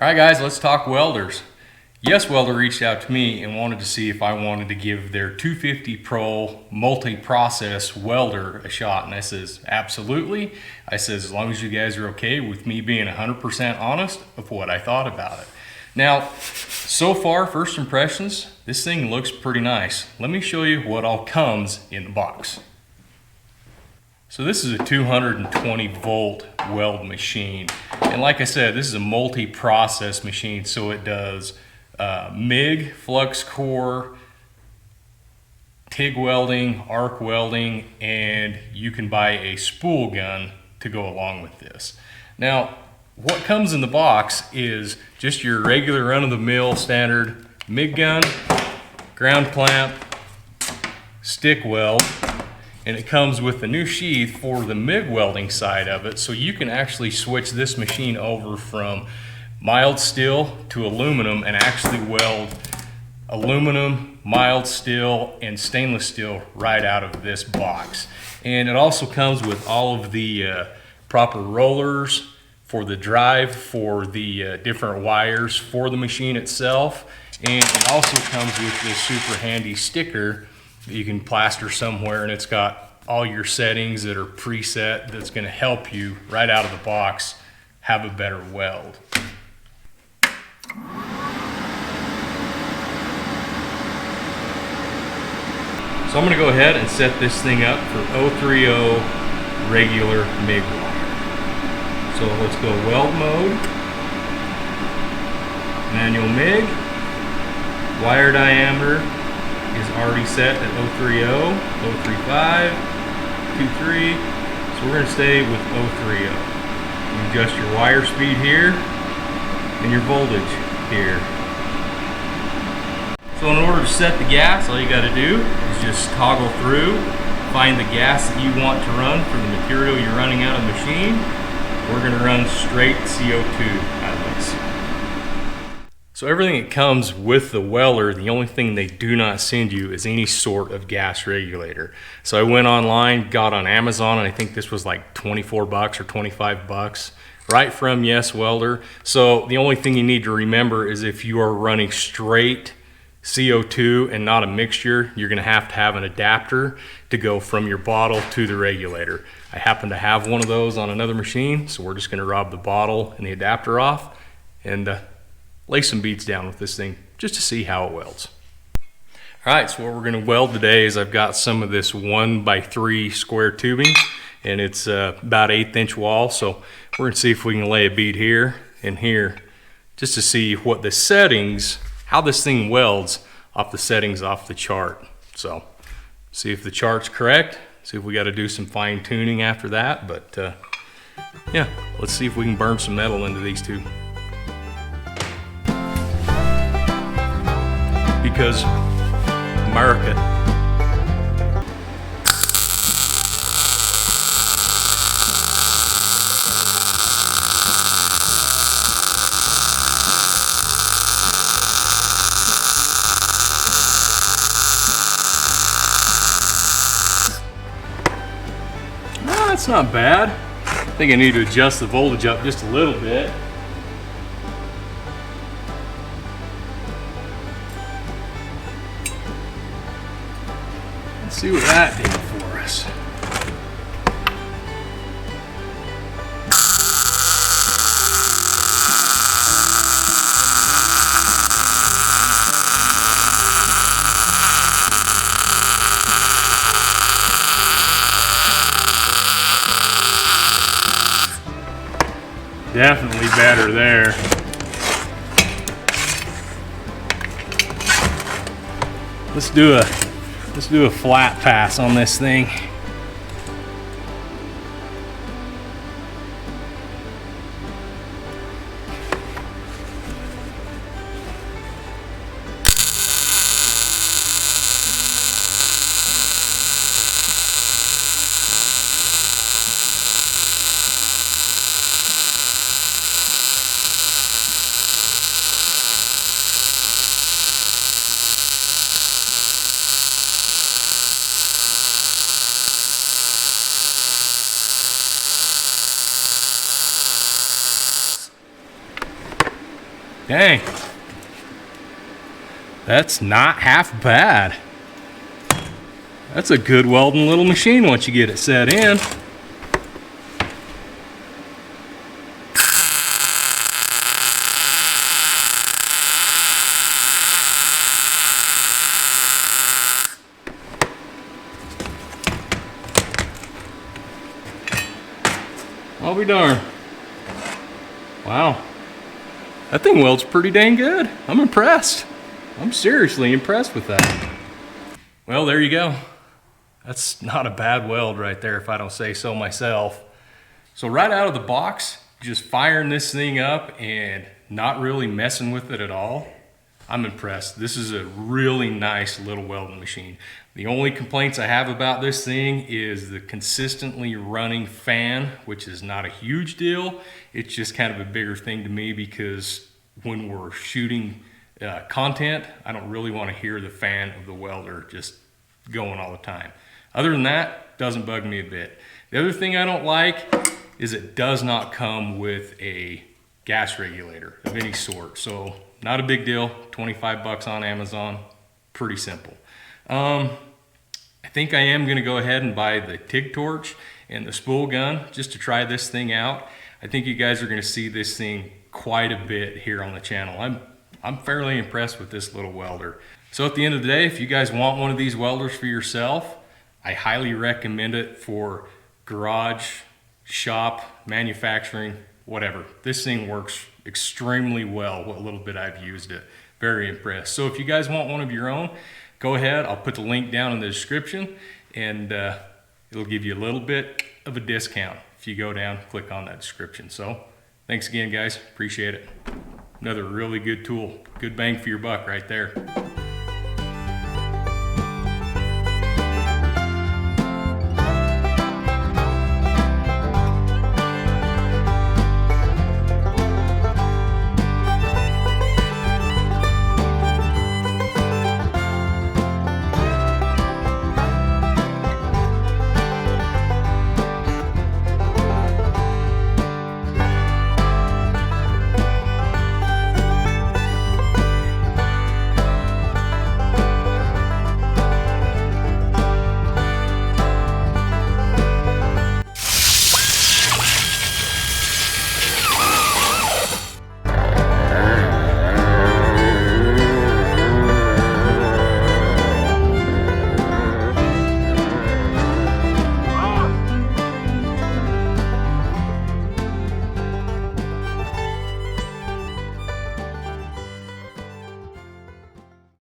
Alright guys, let's talk welders. Yes Welder reached out to me and wanted to see if I wanted to give their 250 Pro multi-process welder a shot, and I says absolutely. I says as long as you guys are okay with me being 100% honest of what I thought about it. Now, so far, first impressions, this thing looks pretty nice. Let me show you what all comes in the box. So this is a 220 volt weld machine. And like I said, this is a multi-process machine, so it does MIG, flux core, TIG welding, arc welding, and you can buy a spool gun to go along with this. Now, what comes in the box is just your regular run-of-the-mill standard MIG gun, ground clamp, stick weld, and it comes with a new sheath for the MIG welding side of it, so you can actually switch this machine over from mild steel to aluminum and actually weld aluminum, mild steel, and stainless steel right out of this box. And it also comes with all of the proper rollers for the drive, for the different wires for the machine itself. And it also comes with this super handy sticker that you can plaster somewhere, and it's got all your settings that are preset that's going to help you right out of the box have a better weld. So I'm going to go ahead and set this thing up for 030 regular MIG wire. So let's go weld mode, manual MIG, wire diameter is already set at 030, 035, 23, so we're going to stay with 030. You adjust your wire speed here and your voltage here. So in order to set the gas, all you got to do is just toggle through, find the gas that you want to run for the material you're running out of the machine. We're going to run straight CO2 out of this. So everything that comes with the welder, the only thing they do not send you is any sort of gas regulator. So I went online, got on Amazon, and I think this was like 24 bucks or 25 bucks, right from Yes Welder. So the only thing you need to remember is if you are running straight CO2 and not a mixture, you're going to have an adapter to go from your bottle to the regulator. I happen to have one of those on another machine, so we're just going to rob the bottle and the adapter off and lay some beads down with this thing just to see how it welds. Alright, so what we're going to weld today is I've got some of this 1x3 square tubing, and it's about 1/8 inch wall, so we're going to see if we can lay a bead here and here just to see what the settings, how this thing welds off the settings off the chart. So see if the chart's correct, see if we got to do some fine tuning after that, but yeah, let's see if we can burn some metal into these two. Because America. No, that's not bad. I think I need to adjust the voltage up just a little bit. See what that did for us. Definitely better there. Let's do a flat pass on this thing. Dang. That's not half bad. That's a good welding little machine once you get it set in. I'll be darned. Wow. That thing welds pretty dang good. I'm impressed. I'm seriously impressed with that. Well, there you go. That's not a bad weld right there, if I don't say so myself. So right out of the box, just firing this thing up and not really messing with it at all, I'm impressed. This is a really nice little welding machine. The only complaints I have about this thing is the consistently running fan, which is not a huge deal. It's just kind of a bigger thing to me because when we're shooting content, I don't really want to hear the fan of the welder just going all the time. Other than that, doesn't bug me a bit. The other thing I don't like is it does not come with a gas regulator of any sort. So not a big deal, 25 bucks on Amazon, pretty simple. I think I am gonna go ahead and buy the TIG torch and the spool gun just to try this thing out. I think you guys are gonna see this thing quite a bit here on the channel. I'm fairly impressed with this little welder. So at the end of the day, if you guys want one of these welders for yourself, I highly recommend it for garage, shop, manufacturing, whatever. This thing works extremely well, what little bit I've used it. Very impressed. So if you guys want one of your own, go ahead. I'll put the link down in the description and it'll give you a little bit of a discount if you go down, click on that description. So thanks again, guys. Appreciate it. Another really good tool. Good bang for your buck right there.